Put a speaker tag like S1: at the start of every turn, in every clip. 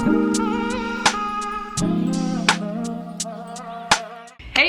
S1: Hey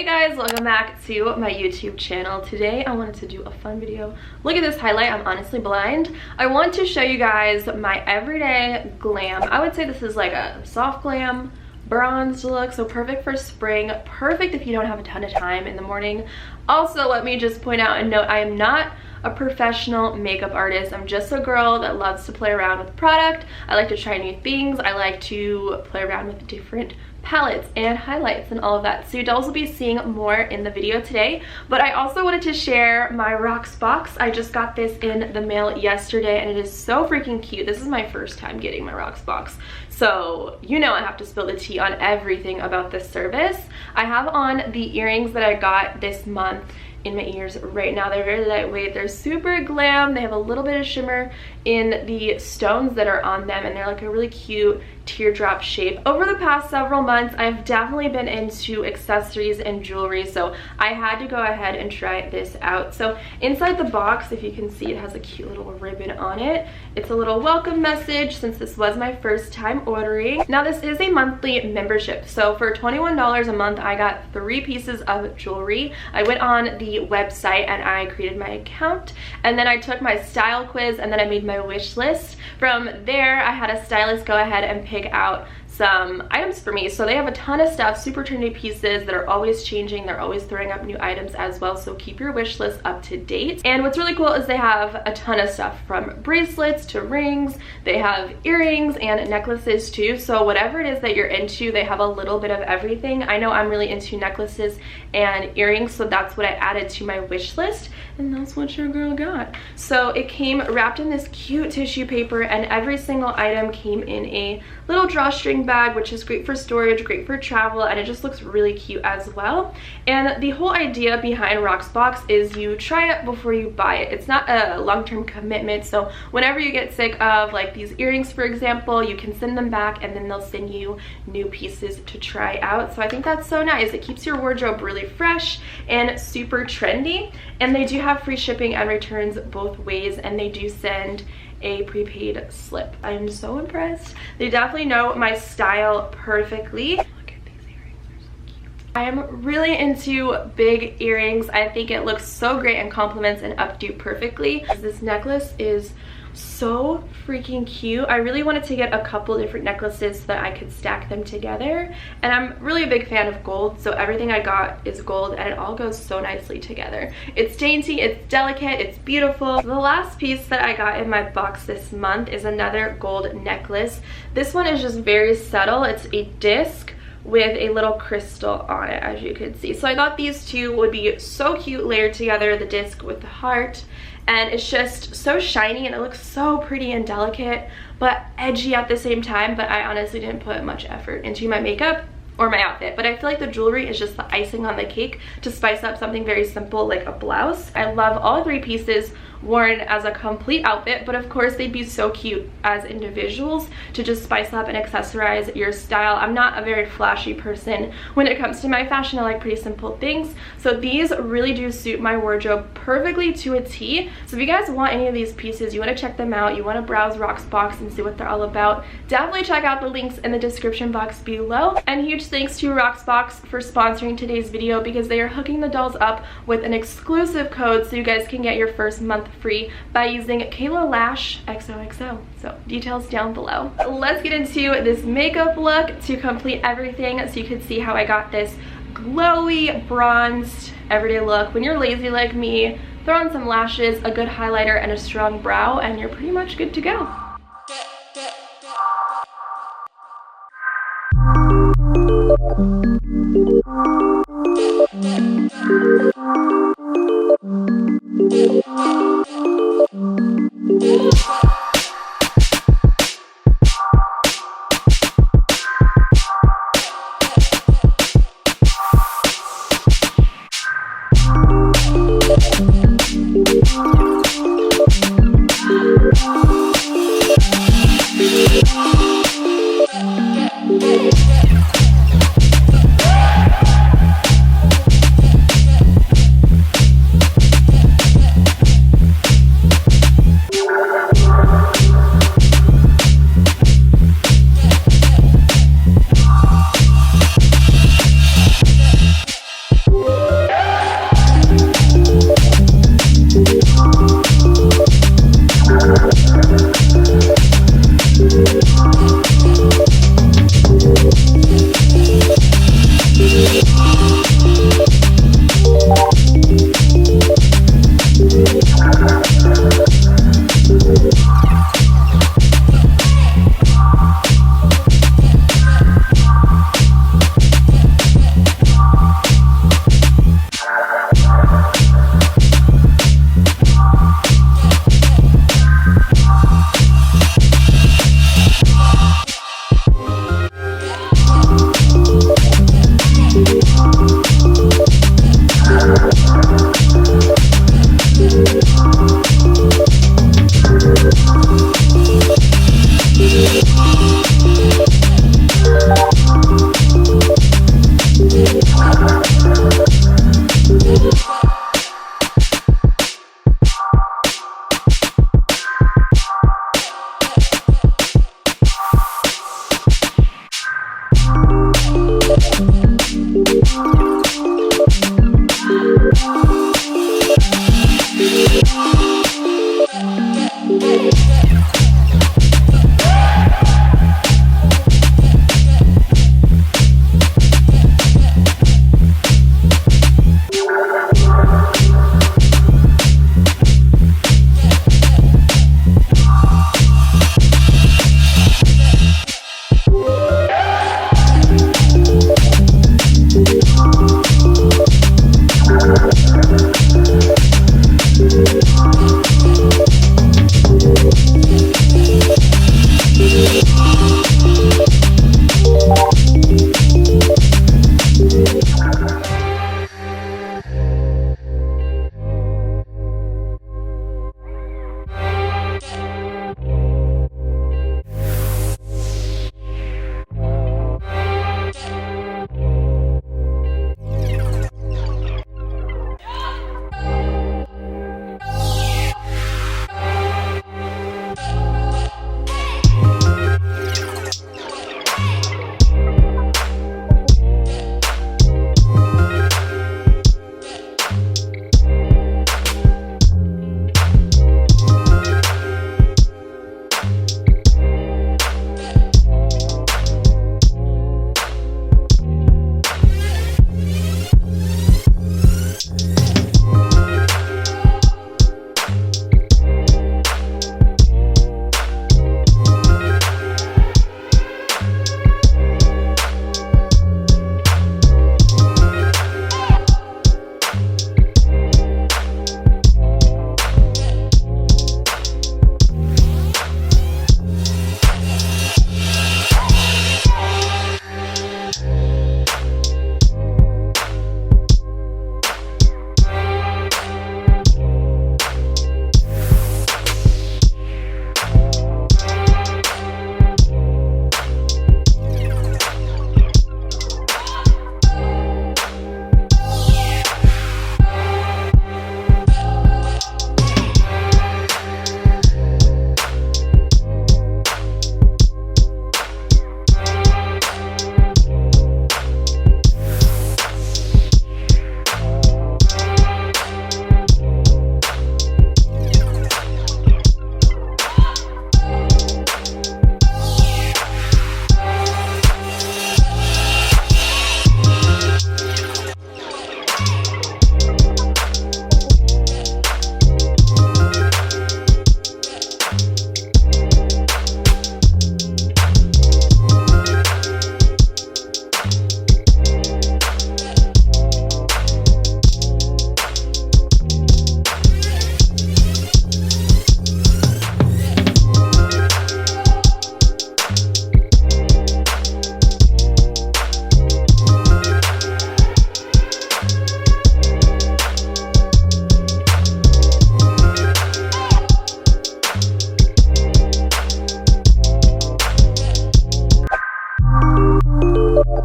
S1: guys, welcome back to my YouTube channel. Today I wanted to do a fun video. Look at this highlight, I'm honestly blind. I want to show you guys my everyday glam. I would say this is like a soft glam bronzed look, so perfect for spring, perfect if you don't have a ton of time in the morning. Also, let me just point out and note, I am not a professional makeup artist. I'm just a girl that loves to play around with product. I like to try new things. I like to play around with different palettes and highlights and all of that. So you'll also be seeing more in the video today. But I also wanted to share my Rocks box. I just got this in the mail yesterday and it is so freaking cute. This is my first time getting my Rocks box. So you know I have to spill the tea on everything about this service. I have on the earrings that I got this month in my ears right now. They're very lightweight, they're super glam, they have a little bit of shimmer in the stones that are on them, and they're like a really cute teardrop shape. Over the past several months I've definitely been into accessories and jewelry, so I had to go ahead and try this out. So inside the box, if you can see, it has a cute little ribbon on it. It's a little welcome message since this was my first time ordering. Now this is a monthly membership, so for $21 a month I got 3 pieces of jewelry. I went on the website and I created my account, and then I took my style quiz, and then I made my wish list. From there I had a stylist go ahead and pick out some items for me. So they have a ton of stuff, super trendy pieces that are always changing. They're always throwing up new items as well, so keep your wish list up to date. And what's really cool is they have a ton of stuff, from bracelets to rings. They have earrings and necklaces too, so whatever it is that you're into, they have a little bit of everything. I know I'm really into necklaces and earrings, so that's what I added to my wish list, and that's what your girl got. So it came wrapped in this cute tissue paper, and every single item came in a little drawstring bag, which is great for storage, great for travel, and it just looks really cute as well. And the whole idea behind Rocks box is you try it before you buy it. It's not a long-term commitment, so whenever you get sick of like these earrings, for example, you can send them back and then they'll send you new pieces to try out. So I think that's so nice. It keeps your wardrobe really fresh and super trendy, and they do have free shipping and returns both ways, and they do send a prepaid slip. I'm so impressed. They definitely know my style perfectly. Look at these earrings, they're so cute. I am really into big earrings. I think it looks so great and complements an updo perfectly. This necklace is so freaking cute. I really wanted to get a couple different necklaces so that I could stack them together, and I'm really a big fan of gold, so everything I got is gold and it all goes so nicely together. It's dainty, it's delicate, it's beautiful. The last piece that I got in my box this month is another gold necklace. This one is just very subtle. It's a disc with a little crystal on it, as you can see. So I thought these two would be so cute layered together, the disc with the heart, and it's just so shiny and it looks so pretty and delicate but edgy at the same time. But I honestly didn't put much effort into my makeup or my outfit, but I feel like the jewelry is just the icing on the cake to spice up something very simple like a blouse. I love all 3 pieces worn as a complete outfit, but of course they'd be so cute as individuals to just spice up and accessorize your style. I'm not a very flashy person when it comes to my fashion. I like pretty simple things, so these really do suit my wardrobe perfectly to a T. So if you guys want any of these pieces, you want to check them out, you want to browse Rocks box and see what they're all about, definitely check out the links in the description box below. And huge thanks to Rocks box for sponsoring today's video, because they are hooking the dolls up with an exclusive code so you guys can get your first month free by using Kayla Lash XOXO. So details down below. Let's get into this makeup look to complete everything, so you can see how I got this glowy bronzed everyday look. When you're lazy like me, throw on some lashes, a good highlighter, and a strong brow, and you're pretty much good to go.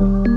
S1: you.